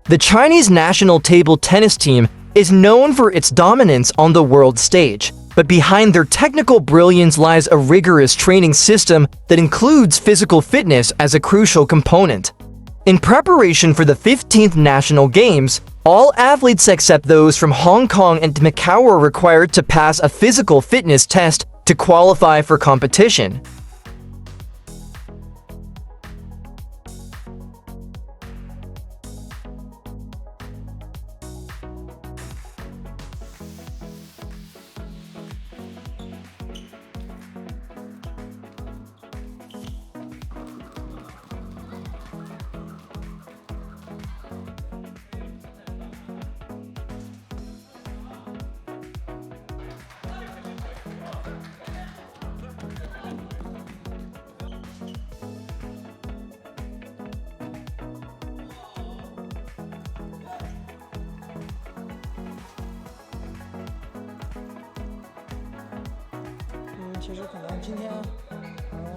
The Chinese national table tennis team is known for its dominance on the world stage, but behind their technical brilliance lies a rigorous training system that includes physical fitness as a crucial component. In preparation for the 15th National Games, all athletes except those from Hong Kong and Macau are required to pass a physical fitness test to qualify for competition.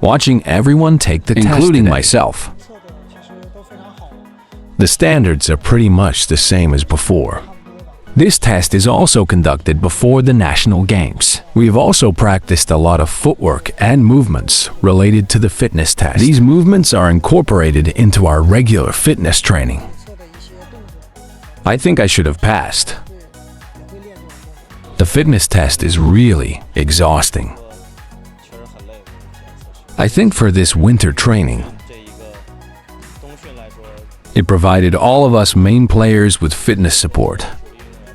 Watching everyone take the test, including myself. The standards are pretty much the same as before. This test is also conducted before the National Games. We've also practiced a lot of footwork and movements related to the fitness test. These movements are incorporated into our regular fitness training. I think I should have passed. The fitness test is really exhausting. I think for this winter training, it provided all of us main players with fitness support,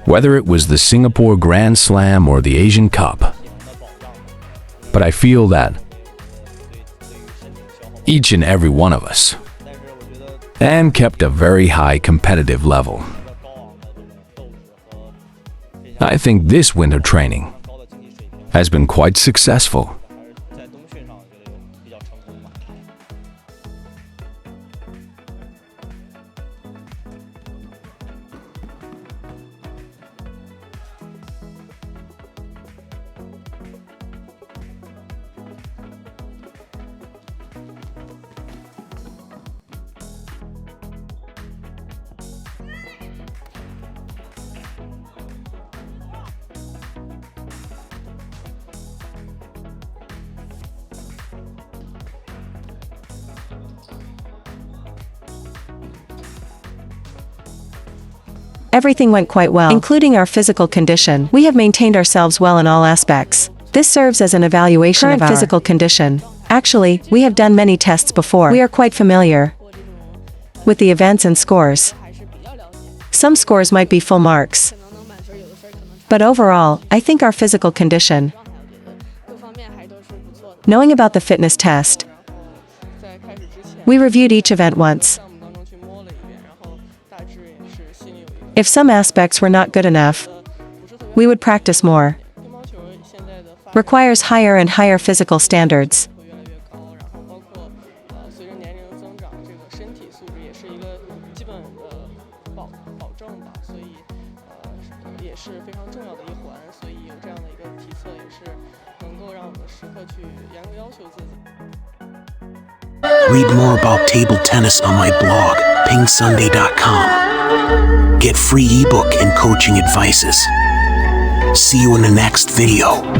whether it was the Singapore Grand Slam or the Asian Cup. But I feel that each and every one of us and kept a very high competitive level. I think this winter training has been quite successful. Everything went quite well, including our physical condition. We have maintained ourselves well in all aspects. This serves as an evaluation of our physical condition. Actually, we have done many tests before. We are quite familiar with the events and scores. Some scores might be full marks. But overall, I think our physical condition, knowing about the fitness test, we reviewed each event once. If some aspects were not good enough, we would practice more. Requires higher and higher physical standards. Read more about table tennis on my blog, PingSunday.com. Get free ebook and coaching advices. See you in the next video.